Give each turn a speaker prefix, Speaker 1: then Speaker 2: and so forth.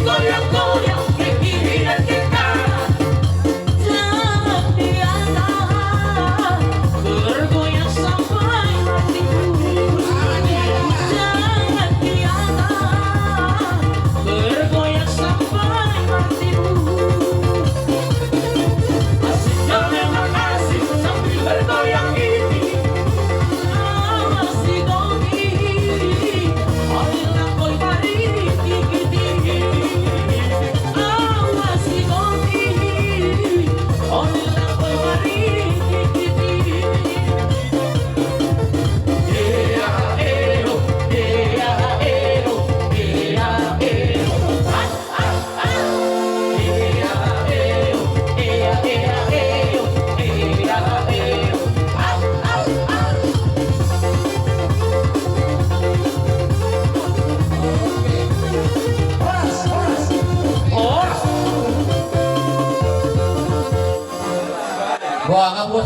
Speaker 1: goyang-goyang ke kiri dan ke kanan. Jangan biarkan bergoyang sampai hatimu. Jangan biarkan bergoyang sampai hatimu. Asiknya memang asik sambil bergoyang ini. Asik gogi, orang koi mari tinggi-tinggi. Asik gogi, orang koi mari tinggi-tinggi. Ea ero, ea ero, ea ero. Ah ah ah. Ea ero, ea ea ero, ea ero. Ah ah ah.
Speaker 2: Wah, kamu